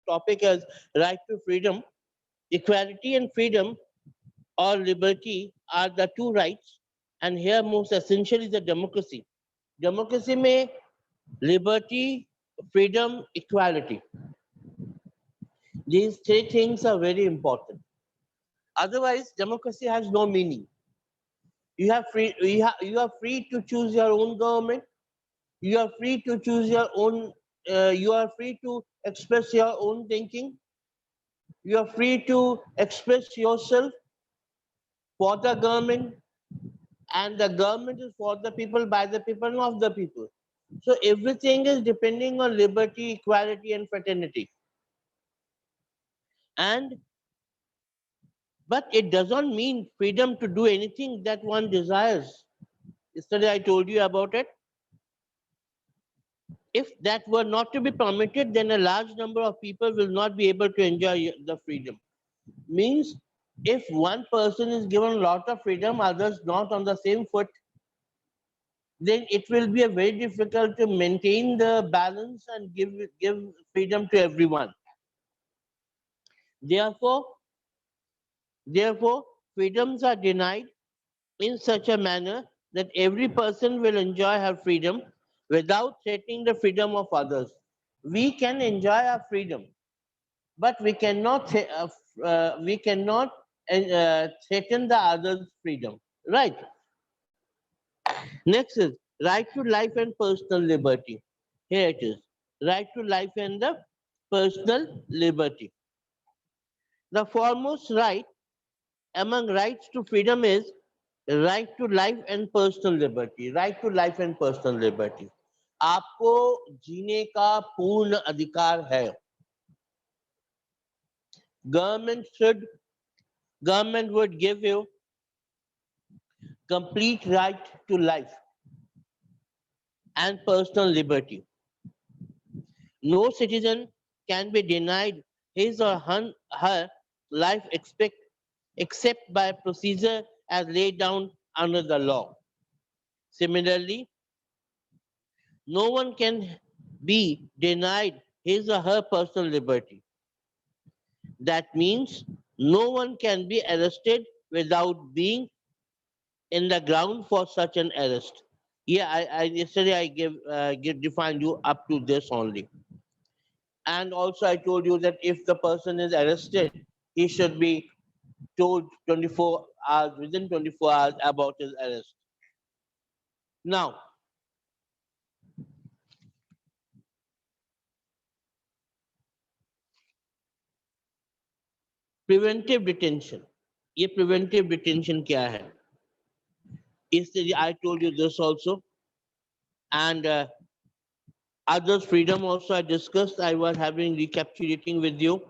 topic as right to freedom. Equality and freedom or liberty are the two rights, and here most essential is the democracy. Democracy may liberty, freedom, equality. These three things are very important. Otherwise, democracy has no meaning. You are free to choose your own government. You are free to choose your own. You are free to express your own thinking. You are free to express yourself for the government, and the government is for the people, by the people, and of the people. So everything is depending on liberty, equality, and fraternity. And but it doesn't mean freedom to do anything that one desires. Yesterday I told you about it. If that were not to be permitted, then a large number of people will not be able to enjoy the freedom. Means if one person is given a lot of freedom, others not on the same foot, then it will be a very difficult to maintain the balance and give freedom to everyone. Therefore, therefore, freedoms are denied in such a manner that every person will enjoy her freedom without threatening the freedom of others. We can enjoy our freedom, but we cannot threaten the other's freedom. Right. Next is right to life and personal liberty. Here it is. Right to life and the personal liberty. The foremost right among rights to freedom is right to life and personal liberty. Right to life and personal liberty. आपको जीने का पूर्ण अधिकार है. Government should government would give you complete right to life and personal liberty. No citizen can be denied his or her life except by procedure as laid down under the law. Similarly, no one can be denied his or her personal liberty. That means no one can be arrested without being in the ground for such an arrest. Yeah, I yesterday I give defined you up to this only. And also I told you that if the person is arrested, he should be told 24 hours within 24 hours about his arrest. Now, preventive detention. ये preventive detention क्या है? इसलिए I told you this also, and others freedom also I discussed. I was having recapitulating with you.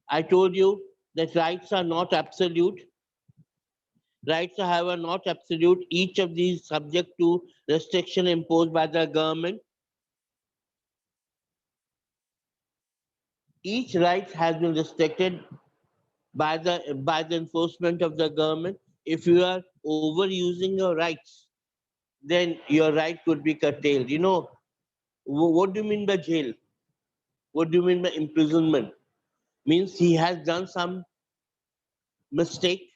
I told you that rights are not absolute. Rights are, however, not absolute. Each of these subject to restriction imposed by the government. Each right has been restricted by the enforcement of the government. If you are overusing your rights, then your right could be curtailed. You know, what do you mean by jail? What do you mean by imprisonment? Means he has done some mistake,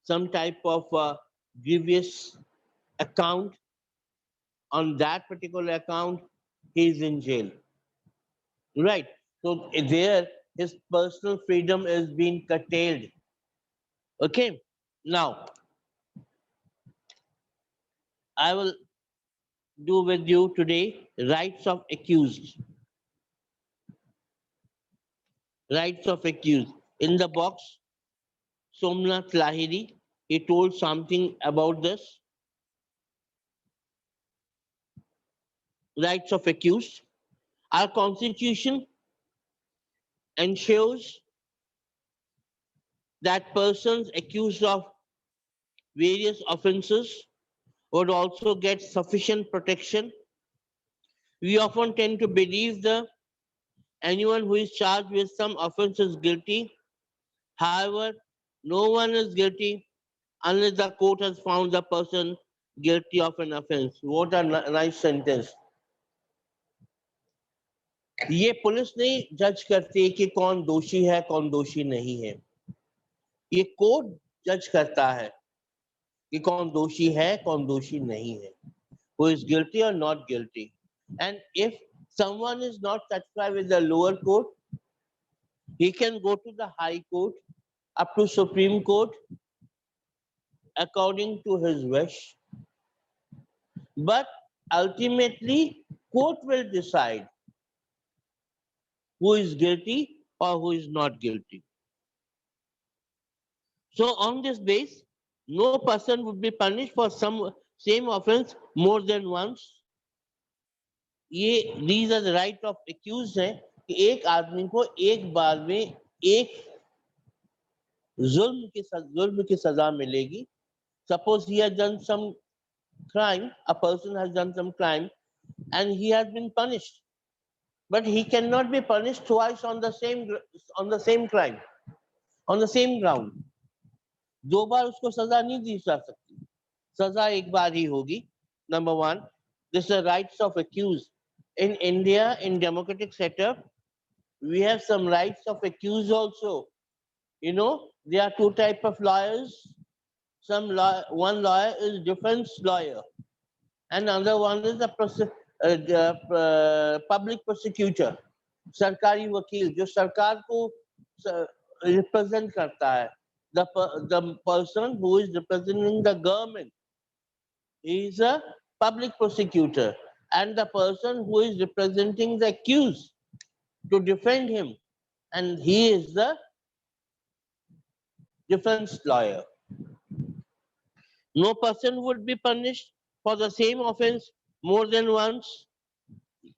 some type of grievous account. On that particular account, he is in jail. Right. So there, his personal freedom is being curtailed. Okay. Now, I will do with you today rights of accused. Rights of accused. In the box, Somnath Lahiri, he told something about this. Rights of accused. Our constitution ensures that persons accused of various offences would also get sufficient protection. We often tend to believe that anyone who is charged with some offense is guilty. However, no one is guilty unless the court has found the person guilty of an offense. What a nice sentence. ये police नहीं जज करती कि कौन दोषी है कौन दोषी नहीं है, ये कोर्ट जज करता है कि कौन दोषी है कौन दोषी नहीं है, who is guilty or not guilty. And if someone is not satisfied with the lower court, he can go to the high court, up to Supreme Court, according to his wish. But ultimately, court will decide who is guilty or who is not guilty. So on this base, no person would be punished for some same offense more than once. ये these are the right of accused है कि एक आदमी को एक बार में एक जुल्म की सजा मिलेगी. Suppose he has done some crime, a person has done some crime and he has been punished, but he cannot be punished twice on the same crime, on the same ground. दो बार उसको सजा नहीं दी जा सकती, सजा एक बार ही होगी. Number one, this is the rights of accused. In India, in democratic setup, we have some rights of accused also. You know, there are two type of lawyers. One lawyer is defense lawyer, and another one is the public prosecutor, सरकारी वकील जो सरकार को represent करता है. The person who is representing the government, he is a public prosecutor, and the person who is representing the accused to defend him, and he is the defense lawyer. No person would be punished for the same offense more than once.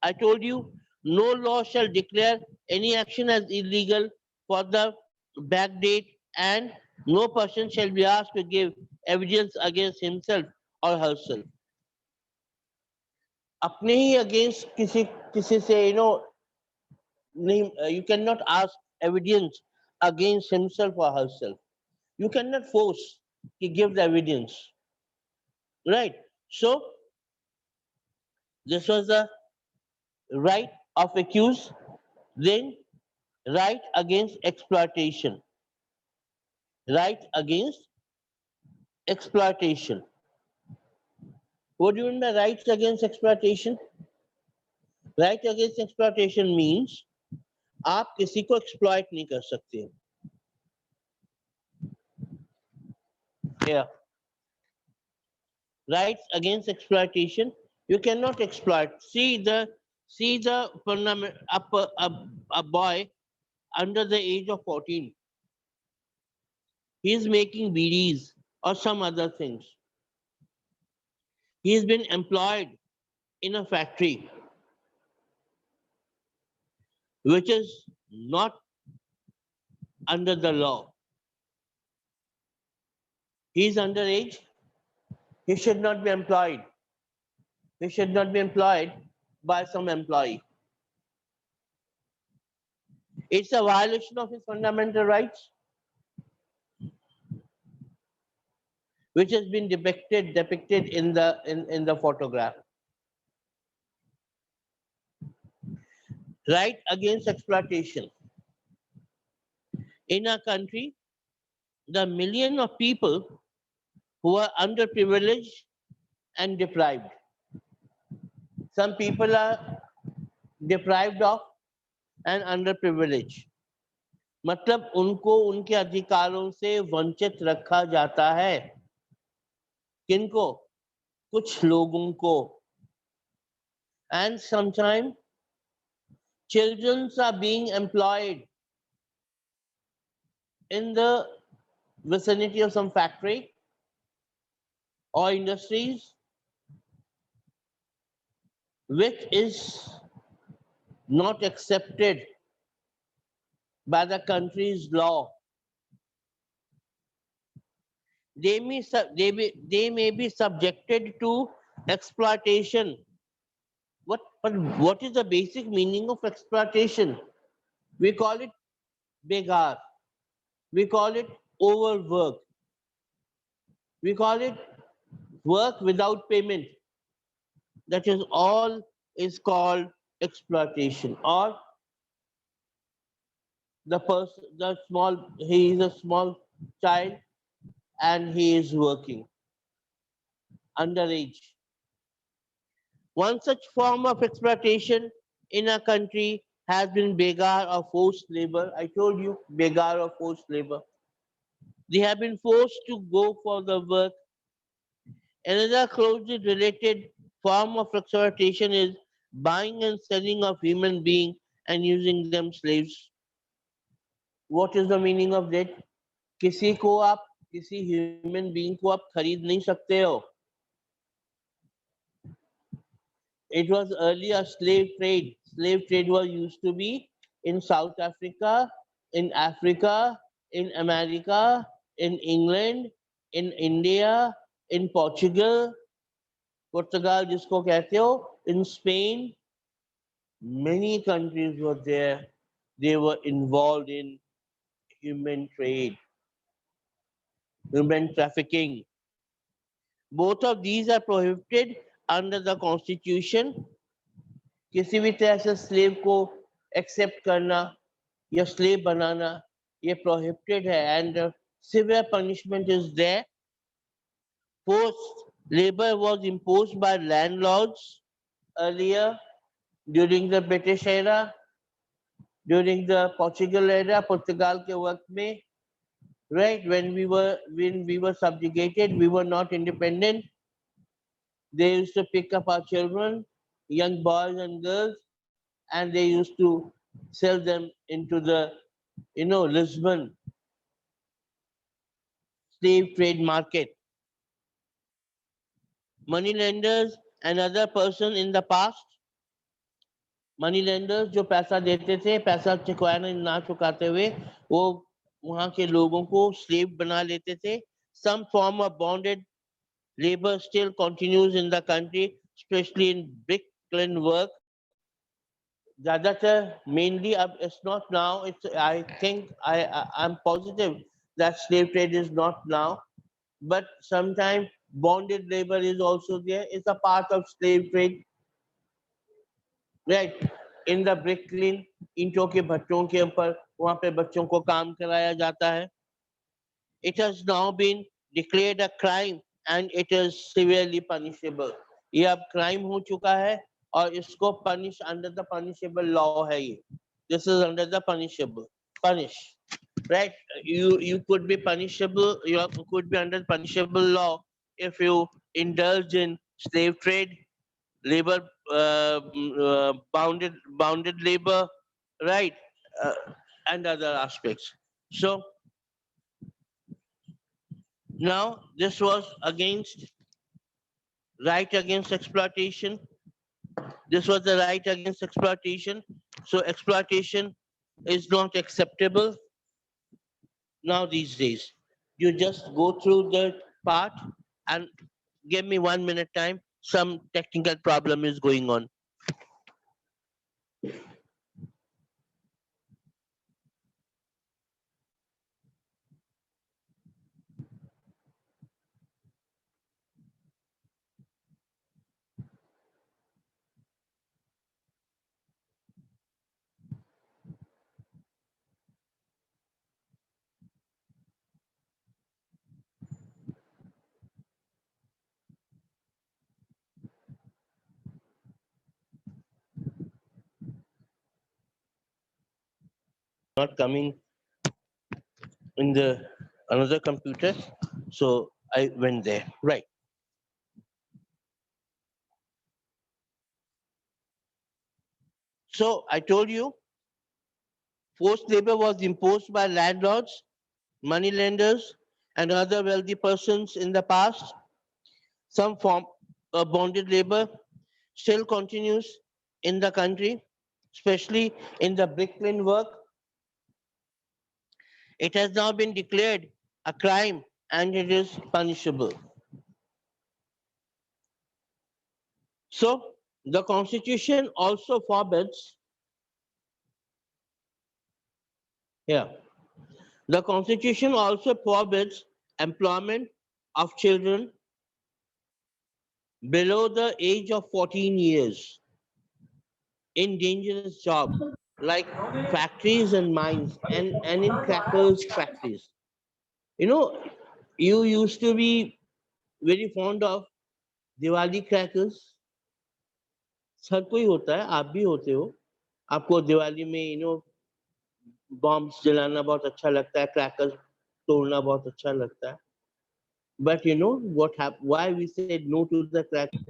I told you, no law shall declare any action as illegal for the backdate, and no person shall be asked to give evidence against himself or herself. अपने ही against किसी किसी से नहीं, you cannot ask evidence against himself or herself. You cannot force to give the evidence, right? So this was the right of accused. Then right against exploitation. Right against exploitation. What do you mean by rights against exploitation? Right against exploitation means आप किसी को exploit नहीं कर सकते. Yeah. Rights against exploitation. You cannot exploit. See the a boy under the age of 14. He is making BDs or some other things. He has been employed in a factory which is not under the law. He is underage. He should not be employed. He should not be employed by some employee. It's a violation of his fundamental rights, which has been depicted in the photograph. Right against exploitation. In our country, the million of people who are underprivileged and deprived. Some people are deprived of and underprivileged. मतलब उनको उनके अधिकारों से वंचित रखा जाता है. किनको? कुछ लोगों को. And sometimes children are being employed in the vicinity of some factory or industries which is not accepted by the country's law. They may be subjected to exploitation. What is the basic meaning of exploitation? We call it begar. We call it overwork. We call it work without payment. That is all is called exploitation, or he is a small child and he is working underage. One such form of exploitation in a country has been begar or forced labor. I told you, begar or forced labor. They have been forced to go for the work. Another closely related form of exploitation is buying and selling of human beings and using them slaves. What is the meaning of that? किसी को आप किसी human being को आप खरीद नहीं सकते हो. It was earlier slave trade. Slave trade was used to be in South Africa, in America, in England, in India, in Portugal, Portugal जिसको कहते हो, in Spain. Many countries were there. They were involved in human trade, human trafficking. Both of these are prohibited under the constitution. किसी भी तरह से slave को accept करना या स्लेव बनाना ये prohibited है, and severe punishment is there. Forced labor was imposed by landlords earlier during the British era, during the Portugal era, Portugal के वक्त में, right, when we were subjugated, we were not independent. They used to pick up our children, young boys and girls, and they used to sell them into the, Lisbon slave trade market. Money lenders and other person in the past, money lenders जो पैसा देते थे, पैसा चुकाना ना चुकाते हुए वो वहां के लोगों को स्लेव बना लेते थे. Some form of bonded labor still continues in the country, especially in bricklaying work. ज्यादातर mainly अब it's not now. I think I'm positive that slave trade is not now, but sometimes bonded labor is also there. It's a part of slave trade, right? In the bricklin, ईंटों के भट्टों के ऊपर वहां पे बच्चों को काम कराया जाता है. It has now been declared a crime and it is severely punishable. ये अब crime हो चुका है और इसको punish under the punishable law है ये. This is under the punish, right? You could be punishable. Could be under punishable law if you indulge in slave trade, labor, bounded labor, right, uh, and other aspects. So now this was against right against exploitation. This was the right against exploitation. So exploitation is not acceptable now these days. You just go through the part and give me 1 minute time. Some technical problem is going on. Not coming in the another computer, so I went there. Right. So I told you forced labor was imposed by landlords, money lenders, and other wealthy persons in the past. Some form of bonded labor still continues in the country, especially in the bricklane work. It has now been declared a crime and it is punishable. So the constitution also forbids, yeah, the constitution also forbids employment of children below the age of 14 years in dangerous jobs like factories and mines, and in crackers factories. You know, you used to be very fond of Diwali crackers. हर कोई होता है, आप भी होते हो. आपको दिवाली में bombs जलाना बहुत अच्छा लगता है, क्रैकर्स तोड़ना बहुत अच्छा लगता है. But you know why we said no to the crackers?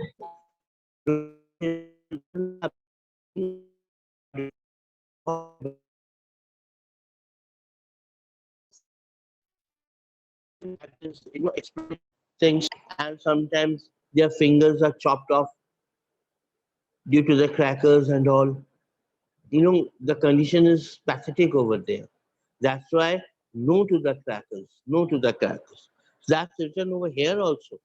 Things, and sometimes their fingers are chopped off due to the crackers and all. The condition is pathetic over there. That's why no to the crackers, no to the crackers. That's written over here also.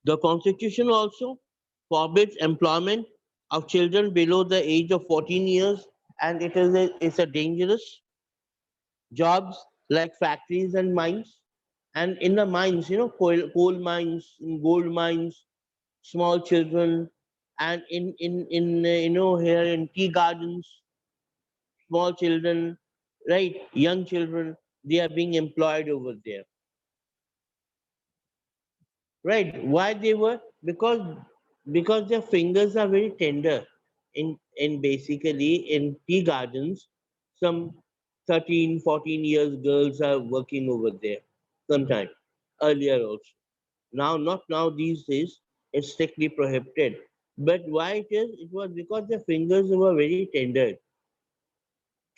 The constitution also forbids employment of children below the age of 14 years, and it's a dangerous jobs like factories and mines. And in the mines, coal mines, gold mines, small children, and in here in tea gardens, small children, right, young children, they are being employed over there, right? Why they were? Because their fingers are very tender. In basically in tea gardens, some 13, 14 years girls are working over there. Sometime earlier also. Now, not now these days, it's strictly prohibited. But why it is? It was because their fingers were very tender.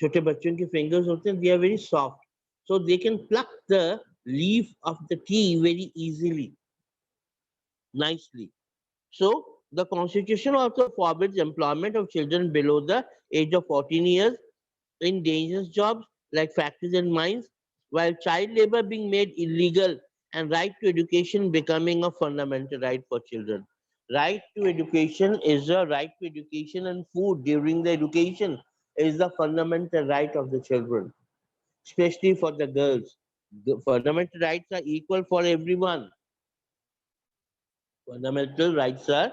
छोटे बच्चों के fingers होते हैं, they are very soft. So they can pluck the leaf of the tea very easily, nicely. So the constitution also forbids employment of children below the age of 14 years in dangerous jobs like factories and mines, while child labor being made illegal and right to education becoming a fundamental right for children. Right to education is a right to education, and food during the education is the fundamental right of the children, especially for the girls. The fundamental rights are equal for everyone. Fundamental rights are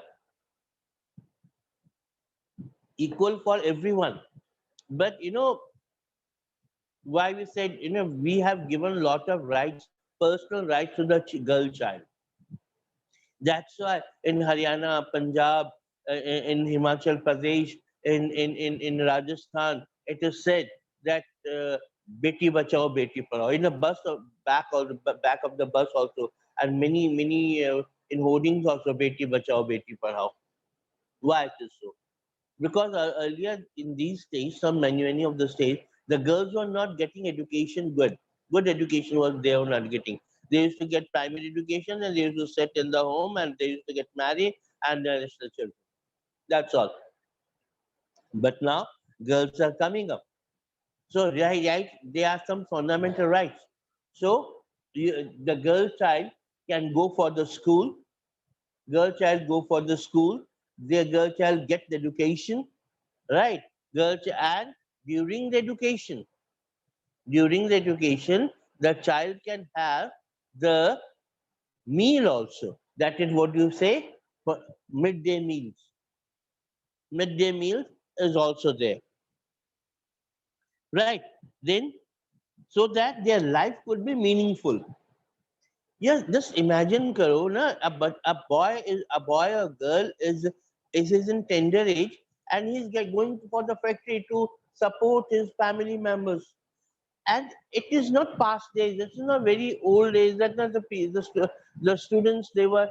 equal for everyone. But why we said, we have given a lot of rights, personal rights to the girl child. That's why in Haryana, Punjab, in Himachal Pradesh, in Rajasthan, it is said that Beti Bachao, Beti Padhao. In the bus of, back of the back of the bus also, and many in hoardings also, Beti Bachao, Beti Padhao. Why it is so? Because earlier in these states, many of the states, the girls were not getting education good education was they were not getting. They used to get primary education, and they used to sit in the home, and they used to get married, and then it's the children. That's all. But now girls are coming up, so right, there are some fundamental rights. So the girl child can go for the school. Girl child go for the school. Their girl child get the education, right? And during the education, the child can have the meal also. That is what you say for midday meals. Midday meals is also there, right? Then, so that their life could be meaningful. Yes, just imagine, karo na, a boy or girl is in tender age, and he's going for the factory to support his family members. And it is not past days, it is not very old days, that not the students, they were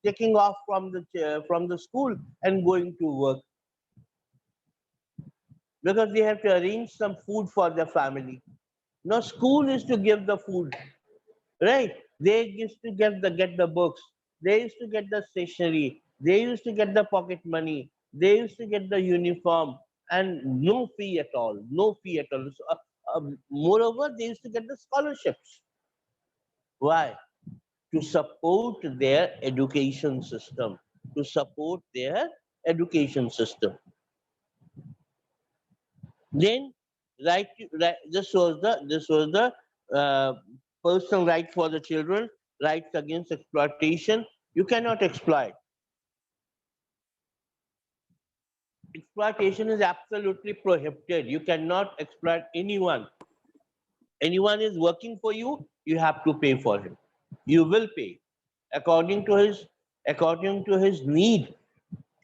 taking off from the school and going to work, because they have to arrange some food for their family. Now school is to give the food, right? They used to get the books, they used to get the stationery, they used to get the pocket money, they used to get the uniform, and no fee at all, no fee at all. So, moreover, they used to get the scholarships. Why? To support their education system, to support their education system. Then, this was the uh, personal right for the children, rights against exploitation. You cannot exploit. Exploitation is absolutely prohibited. You cannot exploit anyone. Anyone is working for you, you have to pay for him. You will pay according to his need,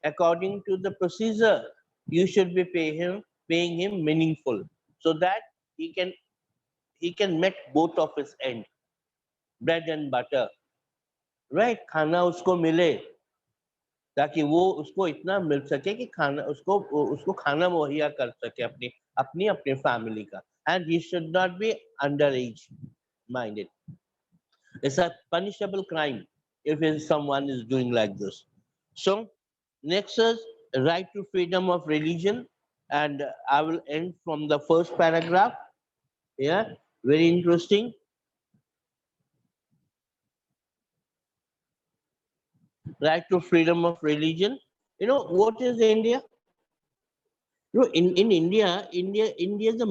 according to the procedure. You should be paying him meaningful, so that he can he can meet both of his end, bread and butter, right? खाना उसको मिले, ताकि वो उसको इतना मिल सके कि खाना उसको उसको खाना मुहैया कर सके अपनी अपनी अपनी फैमिली का. And he should not be underage minded. It's a punishable crime if someone is doing like this. So next is right to freedom of religion, and I will end from the first paragraph. Yeah, very interesting. Right to freedom of religion. You know what is India? You know, in India is a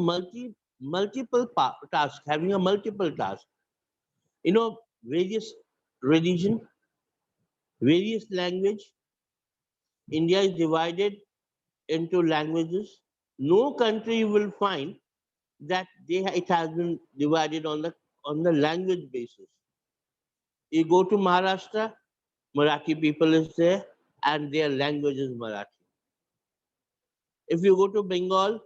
multiple task, having a multiple task. You know, various religion, various language. India is divided into languages. No country you will find that it has been divided on the language basis. You go to Maharashtra, Marathi people is there, and their language is Marathi. If you go to Bengal,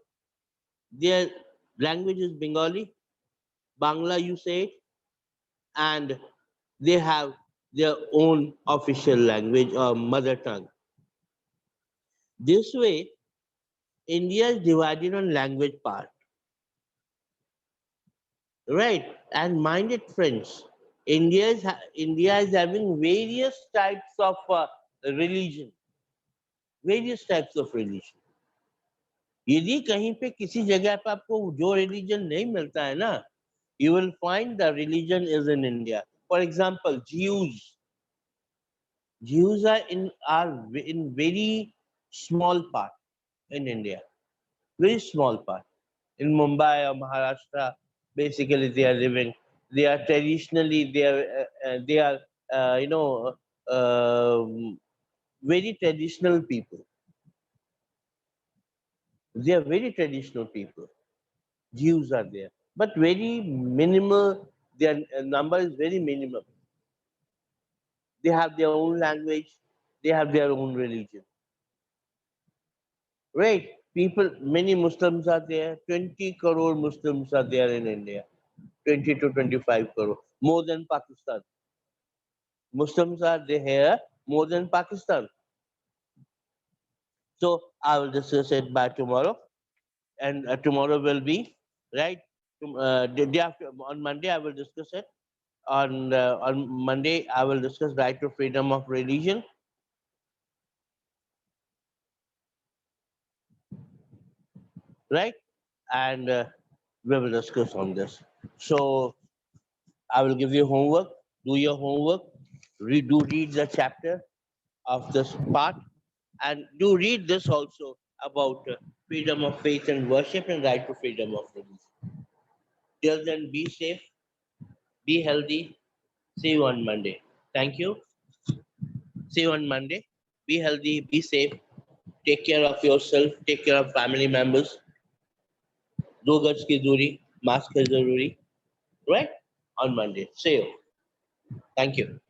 their language is Bengali, Bangla you say it, and they have their own official language or mother tongue. This way, India is divided on language part, right? And mind it, friends, India is having various types of religion, various types of religion. यदि कहीं पे किसी जगह पे आपको जो religion नहीं मिलता है ना, you will find the religion is in India. For example, Jews are in very small part in India, very small part. In Mumbai or Maharashtra, basically they are living. They are traditionally they are you know very traditional people. They are very traditional people. Jews are there, but very minimal. Their number is very minimal. They have their own language. They have their own religion. Right? People, many Muslims are there. 20 crore Muslims are there in India. 20 to 25 crore, more than Pakistan. Muslims are there here more than Pakistan. So I will discuss it by tomorrow, and tomorrow will be right. The day after, on Monday I will discuss it. On Monday I will discuss right to freedom of religion, right, and we will discuss on this. So I will give you homework. Do your homework. Read the chapter of this part, and do read this also about freedom of faith and worship and right to freedom of religion. Till then, be safe, be healthy. See you on Monday. Thank you. See you on Monday. Be healthy, be safe. Take care of yourself. Take care of family members. दो गज की दूरी, mask है जरूरी. Right? On Monday. See you. Thank you.